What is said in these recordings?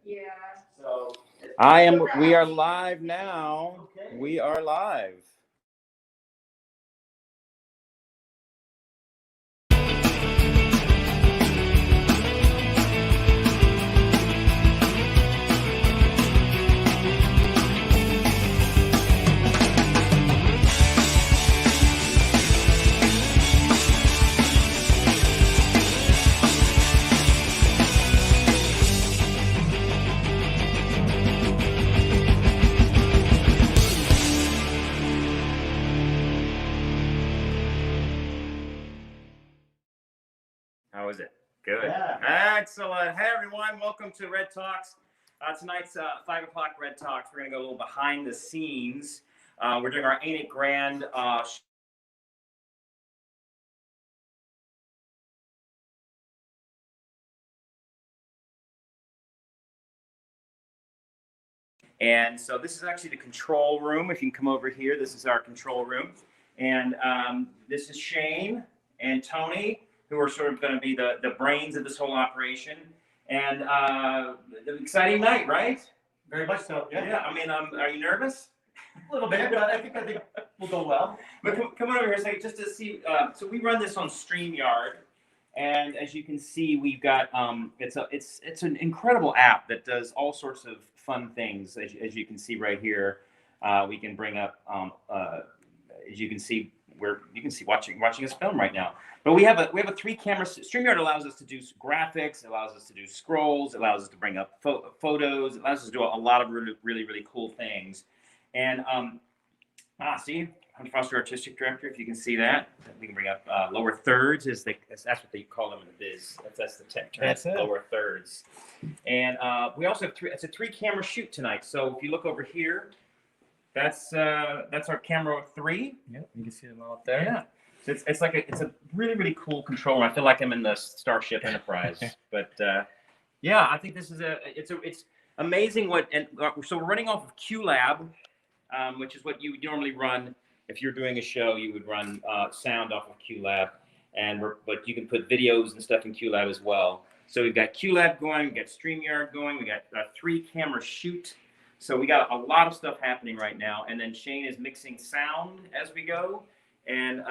Yeah. So we are live now. Okay. We are live. How is it? Good. Yeah. Excellent. Hey, everyone. Welcome to Red Talks. Tonight's 5 o'clock Red Talks. We're going to go a little behind the scenes. We're doing our Ain't It Grand and so this is actually the control room. If you can come over here, this is our control room. And this is Shane and Tony, who are sort of going to be the brains of this whole operation. And an exciting night, right? Very much so. Yeah. I mean, are you nervous? A little bit, but I think we'll go well. But come on over here a second, just to see. So we run this on StreamYard, and as you can see, we've got it's an incredible app that does all sorts of fun things. As you can see right here, we can bring up as you can see where you can see watching us film right now. But we have a 3-camera. StreamYard allows us to do graphics, it allows us to do scrolls, it allows us to bring up photos, it allows us to do a lot of really cool things. And see, I'm Foster Artistic Director. If you can see that, we can bring up lower thirds. That's what they call them in the biz. That's the tech term. That's it. Lower thirds. And we also have it's a 3-camera shoot tonight. So if you look over here, that's our camera 3. Yep, you can see them all up there. Yeah. So it's a really cool controller. I feel like I'm in the Starship Enterprise. But yeah, I think this is it's amazing so we're running off of QLab. Which is what you would normally run if you're doing a show. You would run sound off of QLab, but you can put videos and stuff in QLab as well. So we've got QLab going, we've got StreamYard going, we got a 3-camera shoot. So we got a lot of stuff happening right now. And then Shane is mixing sound as we go, and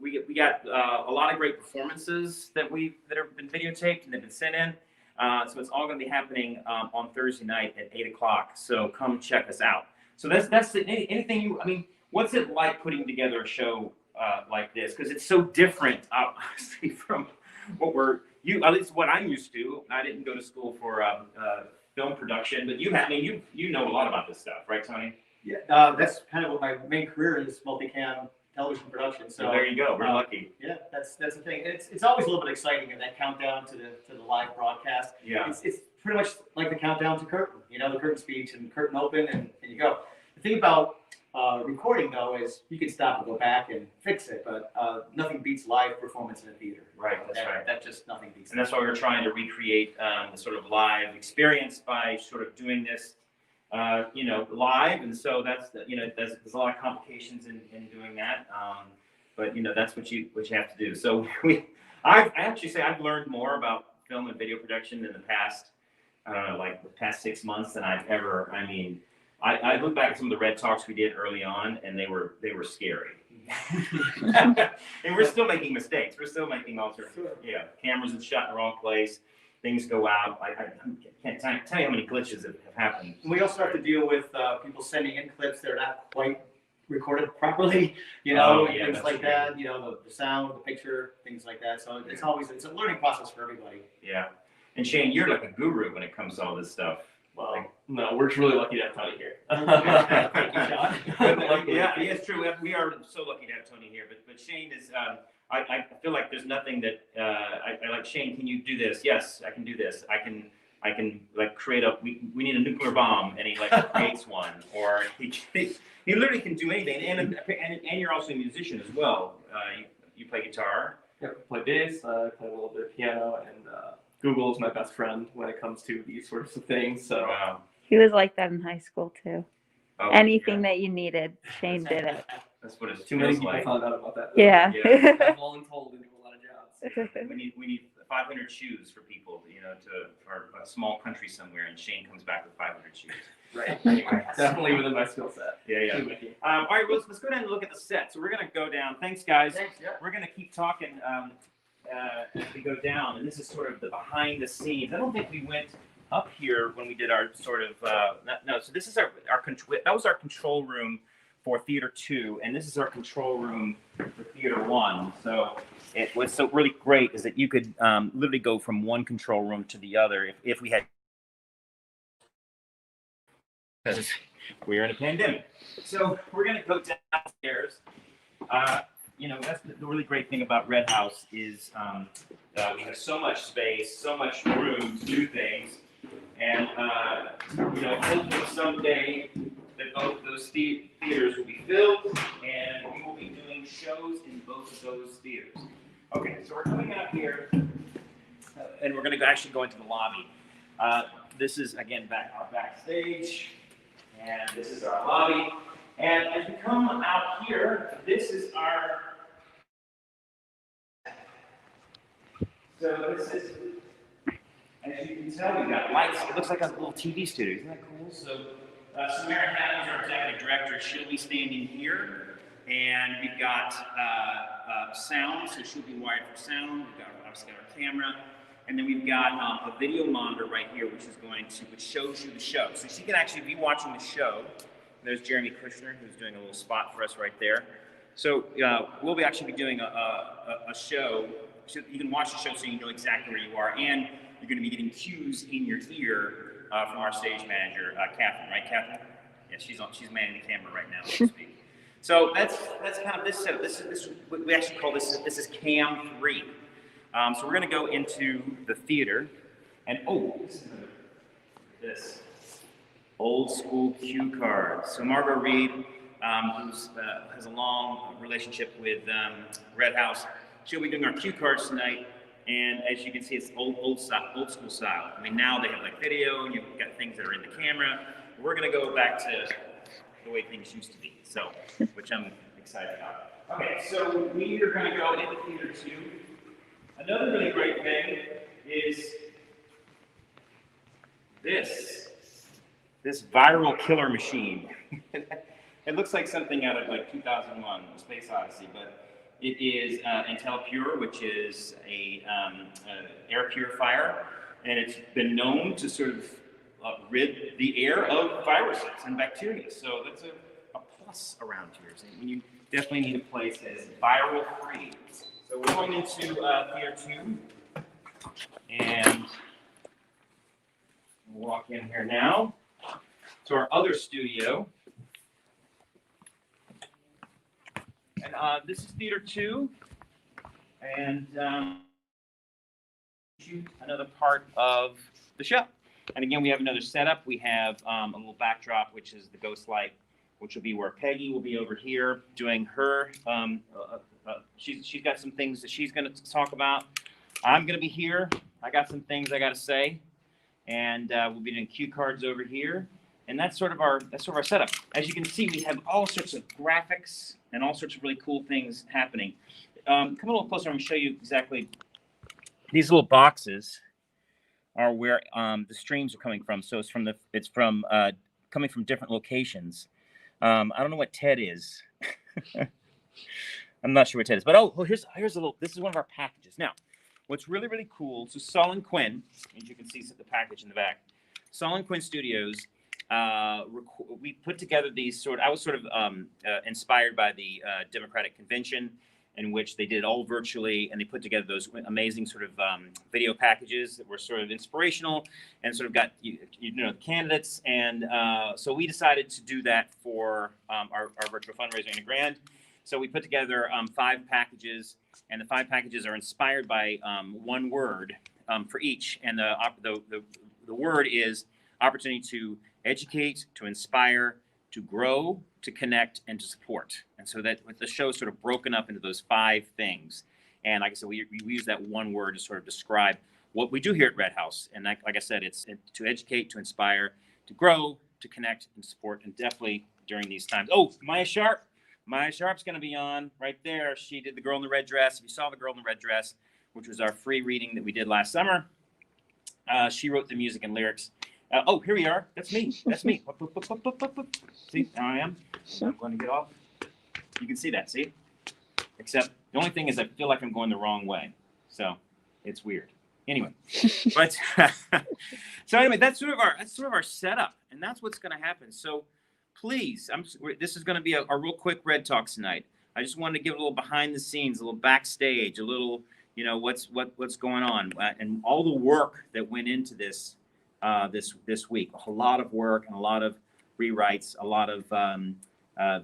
we got a lot of great performances that have been videotaped and they've been sent in. So it's all going to be happening on Thursday night at 8 o'clock. So come check us out. So that's anything what's it like putting together a show like this? Because it's so different, obviously, from at least what I'm used to. I didn't go to school for film production, but you know a lot about this stuff, right, Tony? Yeah, that's kind of what my main career is, multicam television production. So there you go. We're lucky. Yeah, that's the thing. It's always a little bit exciting in that countdown to the live broadcast. Yeah. It's pretty much like the countdown to curtain. The curtain speech and curtain open and you go. The thing about recording though is you can stop and go back and fix it, but nothing beats live performance in a theater. Right. That's right. That just nothing beats. And that's why we're trying to recreate the sort of live experience by sort of doing this, live. And so there's a lot of complications in doing that. But that's what you have to do. So I actually say I've learned more about film and video production in the past, the past 6 months than I've ever. I look back at some of the Red Talks we did early on, and they were scary. And we're still making mistakes. We're still making all sorts of cameras are shot in the wrong place. Things go out. I can't tell you how many glitches have happened. We also have to deal with people sending in clips that are not quite recorded properly, things like that. The sound, the picture, things like that. So it's a learning process for everybody. Yeah. And Shane, you're like a guru when it comes to all this stuff. Well, no, we're really lucky to have Tony here. Thank you, Sean. Yeah, it's true. We are so lucky to have Tony here. But Shane is, I feel like there's nothing that I like. Shane, can you do this? Yes, I can do this. I can create we need a nuclear bomb, and he creates one. Or he literally can do anything. And you're also a musician as well. You play guitar. Yeah, play bass. I play a little bit of piano, and Google is my best friend when it comes to these sorts of things. So he was like that in high school too. Anything that you needed, Shane did it. That's what it's too many people found out about that. Yeah. I've voluntold into a lot of jobs. We need 500 shoes for people, you know, for a small country somewhere, and Shane comes back with 500 shoes. Right. Anyway, definitely within my skill set. Yeah. All right, let's go down and look at the set. So we're gonna go down. Thanks, guys. Thanks, yeah. We're gonna keep talking as we go down, and this is sort of the behind the scenes. I don't think we went up here when we did our sort of no. So this is our that was our control room for Theater 2, and this is our control room for Theater 1. So what's so really great is that you could literally go from one control room to the other if we had. Because we're in a pandemic. So we're going to go downstairs. You know, that's the really great thing about Red House is we have so much space, so much room to do things. And, you know, hopefully someday that both those theaters will be filled and we will be doing shows in both of those theaters. Okay, so we're coming out here and we're going to actually go into the lobby. This is, again, our backstage. And this is our lobby. And as we come out here, this is our. So this is, as you can tell, we've got lights. It looks like a little TV studio. Isn't that cool? So Samara Hammond, our executive director, she'll be standing here. And we've got sound, so she'll be wired for sound. We've got obviously our camera. And then we've got a video monitor right here, which shows you the show. So she can actually be watching the show. There's Jeremy Kushner, who's doing a little spot for us right there. So we'll actually be doing a show. So you can watch the show so you know exactly where you are, and you're going to be getting cues in your ear from our stage manager, Catherine. Right, Catherine? Yeah, she's manning the camera right now, so to speak. So that's kind of this setup. This we actually call this is Cam 3. So we're going to go into the theater, and this old school cue cards. So Margot Reed, who has a long relationship with Red House, she'll be doing our cue cards tonight. And as you can see, it's old school style. I mean, now they have like video, and you've got things that are in the camera. We're going to go back to the way things used to be. So, which I'm excited about. Okay, so we are going to go into Theater 2. Another really great thing is this viral killer machine. It looks like something out of like 2001, Space Odyssey, but it is Intel Pure, which is a air purifier, and it's been known to sort of rid the air of viruses and bacteria. So that's a plus around here. So you definitely need a place that is viral free. So we're going into Theater 2, and we'll walk in here now to our other studio. And this is Theater 2, and another part of the show. And again, we have another setup. We have a little backdrop, which is the ghost light, which will be where Peggy will be over here doing her. She's got some things that she's going to talk about. I'm going to be here. I got some things I got to say, and we'll be doing cue cards over here. And that's sort of our setup. As you can see, we have all sorts of graphics and all sorts of really cool things happening. Come a little closer. I'm going to show you exactly. These little boxes are where the streams are coming from. So it's from coming from different locations. I don't know what TED is. I'm not sure what TED is, but here's a little. This is one of our packages. Now, what's really really cool. So Saul and Quinn, as you can see, the package in the back. Saul and Quinn Studios. We put together these I was sort of inspired by the Democratic Convention, in which they did it all virtually, and they put together those amazing sort of video packages that were sort of inspirational and sort of got the candidates. And so we decided to do that for our virtual fundraiser in a grand. So we put together 5 packages, and the 5 packages are inspired by one word for each, and the word is opportunity to educate, to inspire, to grow, to connect, and to support. And so that with the show sort of broken up into those 5 things. And like I said, we use that one word to sort of describe what we do here at Red House. And like I said, it's to educate, to inspire, to grow, to connect, and support. And definitely during these times. Oh, Maya Sharp's going to be on right there. She did the girl in the red dress. If you saw the girl in the red dress, which was our free reading that we did last summer. She wrote the music and lyrics. Oh, here we are. That's me. That's me. See, now I am. I'm going to get off. You can see that, see? Except the only thing is I feel like I'm going the wrong way. So it's weird. Anyway, but so anyway, that's sort of our setup, and that's what's going to happen. So please, this is going to be a real quick Red Talks tonight. I just wanted to give a little behind the scenes, a little backstage, a little, what's going on, and all the work that went into this this week. A lot of work and a lot of rewrites, a lot of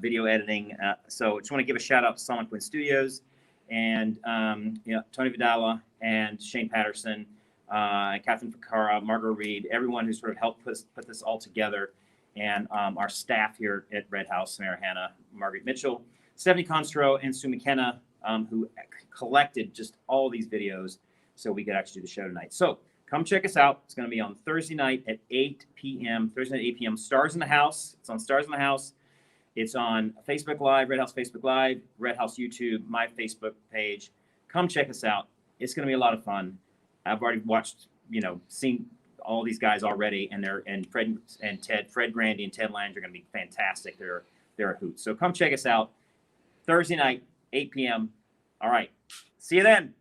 video editing. So I just want to give a shout out to Sonic Wind Studios and Tony Vidala and Shane Patterson, Catherine Ficara, Margot Reed, everyone who sort of helped put this all together, and our staff here at Red House, Samara Hanna, Margaret Mitchell, Stephanie Constro, and Sue McKenna, who collected just all these videos so we could actually do the show tonight. So come check us out. It's going to be on Thursday night at 8 p.m. Thursday night at 8 p.m. Stars in the House. It's on Stars in the House. It's on Facebook Live, Red House Facebook Live, Red House YouTube, my Facebook page. Come check us out. It's going to be a lot of fun. I've already watched, seen all these guys already, and Fred and Ted, Fred Grandy and Ted Lange are going to be fantastic. They're a hoot. So come check us out Thursday night, 8 p.m. All right. See you then.